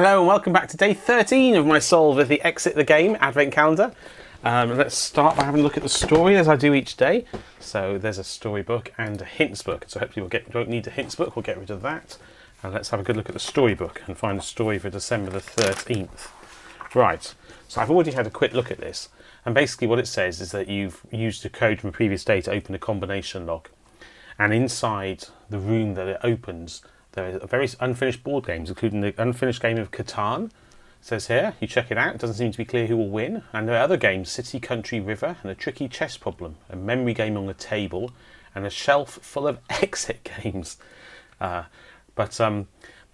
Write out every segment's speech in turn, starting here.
Hello and welcome back to day 13 of my Solve the Exit the Game Advent Calendar. Let's start by having a look at the story as I do each day. So there's a storybook and a hints book. So hopefully we won't need a hints book, we'll get rid of that. And let's have a good look at the storybook and find a story for December the 13th. Right, so I've already had a quick look at this. And basically what it says is that you've used a code from a previous day to open a combination lock. And inside the room that it opens, there are various unfinished board games, including the unfinished game of Catan. It says here, you check it out, it doesn't seem to be clear who will win. And there are other games, City, Country, River, and a tricky chess problem, a memory game on the table, and a shelf full of exit games. Though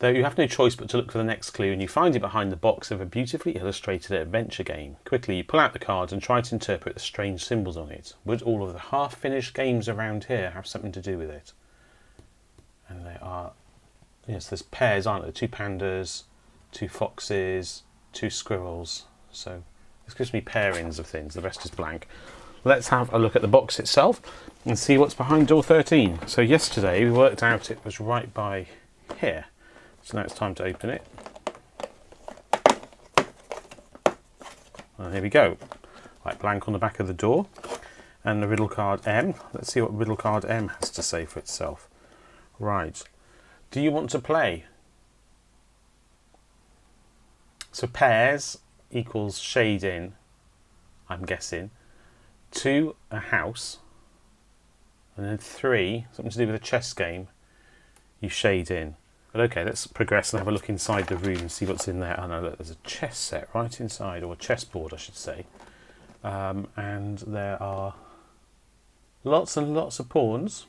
you have no choice but to look for the next clue, and you find it behind the box of a beautifully illustrated adventure game. Quickly, you pull out the cards and try to interpret the strange symbols on it. Would all of the half-finished games around here have something to do with it? And they are... Yes, there's pairs, aren't there? 2 pandas, 2 foxes, 2 squirrels. So this gives me pairings of things. The rest is blank. Let's have a look at the box itself and see what's behind door 13. So yesterday we worked out it was right by here. So now it's time to open it. And here we go. Right, blank on the back of the door. And the riddle card M. Let's see what riddle card M has to say for itself. Right. Do you want to play? So pairs equals shade in, I'm guessing. 2, a house. And then 3, something to do with a chess game, you shade in. But okay, let's progress and have a look inside the room and see what's in there. Oh no, look, there's a chess set right inside, or a chessboard I should say. And there are lots and lots of pawns.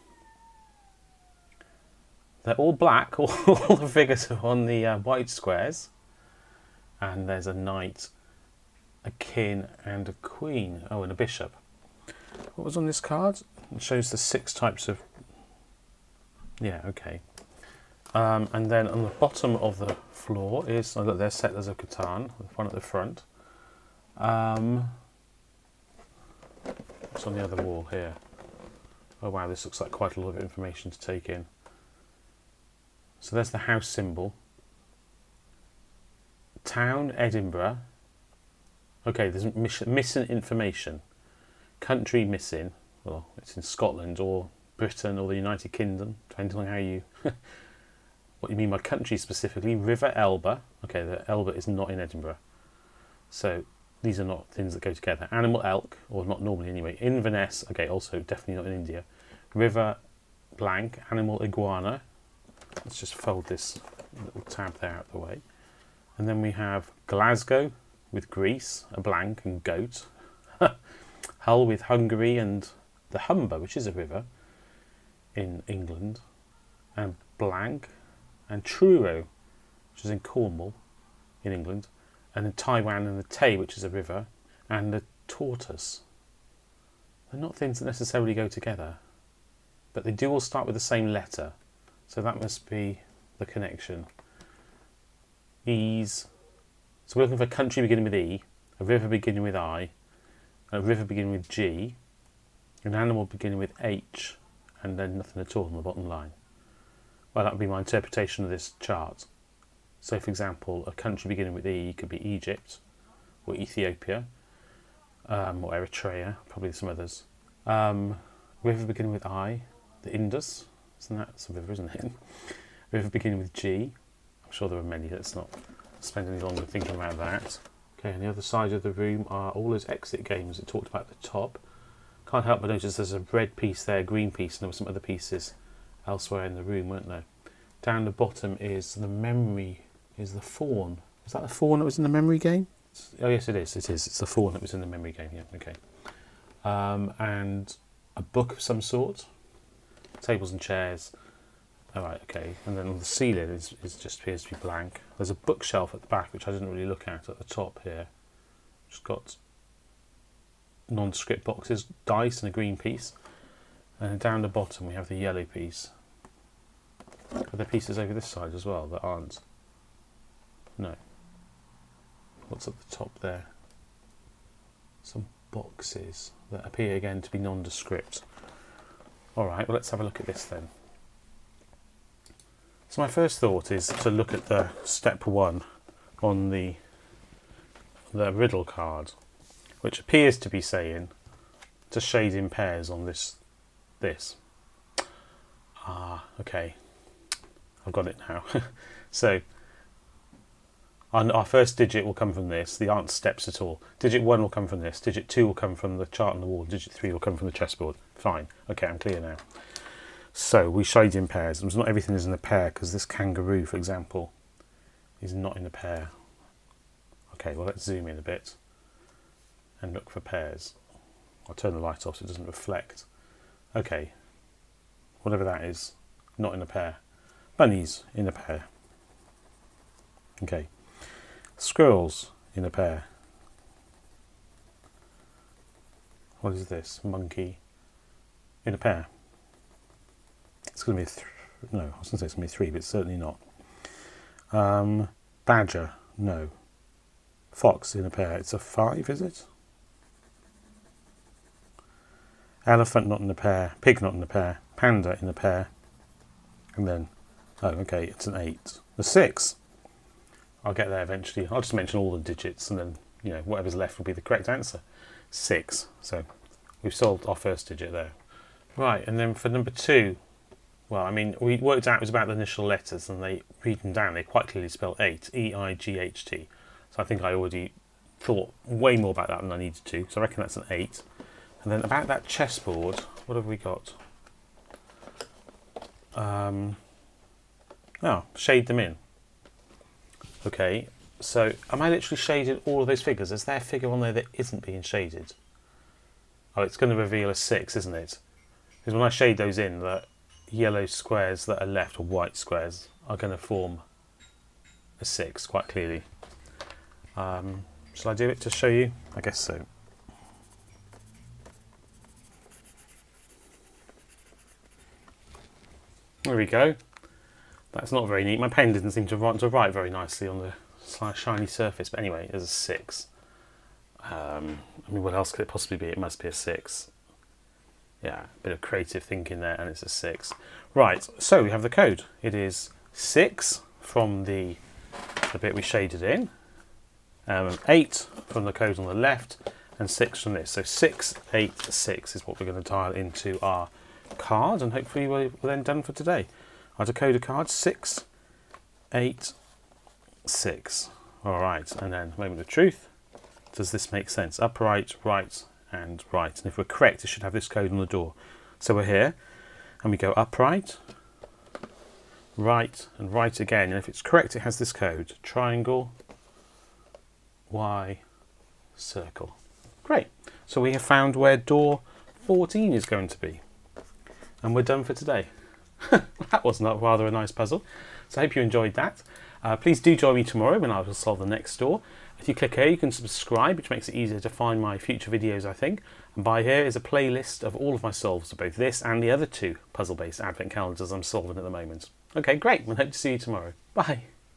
They're all black, all the figures are on the white squares. And there's a knight, a king and a queen. Oh, and a bishop. What was on this card? It shows the 6 types of... Yeah, okay. And then on the bottom of the floor is... Oh, look, there's Settlers of Catan, one at the front. What's on the other wall here? Oh wow, this looks like quite a lot of information to take in. So there's the house symbol. Town, Edinburgh. Okay, there's missing information. Country missing. Well, it's in Scotland or Britain or the United Kingdom, depending on how you... what you mean by country specifically. River Elba. Okay, the Elba is not in Edinburgh. So these are not things that go together. Animal elk, or not normally anyway. Inverness. Okay, also definitely not in India. River blank. Animal iguana. Let's just fold this little tab there out of the way. And then we have Glasgow with Greece, a blank, and goat. Hull with Hungary and the Humber, which is a river in England. And blank. And Truro, which is in Cornwall in England. And then Taiwan and the Tay, which is a river. And the tortoise. They're not things that necessarily go together. But they do all start with the same letter. So that must be the connection. E's. So we're looking for a country beginning with E, a river beginning with I, a river beginning with G, an animal beginning with H, and then nothing at all on the bottom line. Well, that would be my interpretation of this chart. So for example, a country beginning with E could be Egypt, or Ethiopia, or Eritrea, probably some others. River beginning with I, the Indus. Isn't that a river, isn't it? River beginning with G. I'm sure there are many. Let's not spend any longer thinking about that. Okay, on the other side of the room are all those exit games that talked about at the top. Can't help but notice there's a red piece there, a green piece, and there were some other pieces elsewhere in the room, weren't there? Down the bottom is the memory, is the fawn. Is that the fawn that was in the memory game? Oh yes, it is. It is. It's the fawn that was in the memory game, yeah, okay. And a book of some sort. Tables and chairs. Alright, okay. And then on the ceiling is just appears to be blank. There's a bookshelf at the back, which I didn't really look at the top here. Just got nondescript boxes, dice and a green piece. And then down the bottom we have the yellow piece. Are there pieces over this side as well that aren't? No. What's at the top there? Some boxes that appear again to be nondescript. Alright, well let's have a look at this then. So my first thought is to look at the step 1 on the riddle card, which appears to be saying to shade in pairs on this. Okay, I've got it now. So our first digit will come from this. There aren't steps at all. Digit 1 will come from this. Digit 2 will come from the chart on the wall. Digit 3 will come from the chessboard. Fine. Okay, I'm clear now. So we shade in pairs. Not everything is in a pair, because this kangaroo, for example, is not in a pair. Okay, well, let's zoom in a bit and look for pairs. I'll turn the light off so it doesn't reflect. Okay, whatever that is, not in a pair. Bunnies in a pair. Okay, squirrels in a pair. What is this? Monkey in a pair. It's going to be no, I was going to say it's going to be 3, but it's certainly not. Badger, no. Fox in a pair. It's a 5, is it? Elephant not in a pair. Pig not in a pair. Panda in a pair. And then, oh, okay, it's an 8. A 6. I'll get there eventually. I'll just mention all the digits, and then, you know, whatever's left will be the correct answer. 6. So we've solved our first digit there. Right, and then for number 2, well, I mean, we worked out it was about the initial letters, and they read them down. They quite clearly spell 8, E-I-G-H-T. So I think I already thought way more about that than I needed to. So I reckon that's an 8. And then about that chessboard, what have we got? Shade them in. Okay, so am I literally shaded all of those figures? Is there a figure on there that isn't being shaded? Oh, it's going to reveal a 6, isn't it? Because when I shade those in, the yellow squares that are left, or white squares, are going to form a 6 quite clearly. Shall I do it to show you? I guess so. There we go. That's not very neat. My pen didn't seem to write very nicely on the shiny surface. But anyway, there's a 6. I mean, what else could it possibly be? It must be a 6. Yeah, a bit of creative thinking there, and it's a 6. Right, so we have the code. It is 6 from the bit we shaded in, 8 from the code on the left, and 6 from this. So 686 is what we're going to dial into our card, and hopefully we're then done for today. Our decoder card 686. All right, and then moment of truth. Does this make sense? Upright, right, and right. And if we're correct, it should have this code on the door. So we're here, and we go upright, right, and right again. And if it's correct, it has this code: triangle, Y, circle. Great. So we have found where door 14 is going to be. And we're done for today. That was not rather a nice puzzle. So I hope you enjoyed that. Please do join me tomorrow when I will solve the next door. If you click here, you can subscribe, which makes it easier to find my future videos, I think. And by here is a playlist of all of my solves of both this and the other 2 puzzle-based advent calendars I'm solving at the moment. Okay, great. I hope to see you tomorrow. Bye.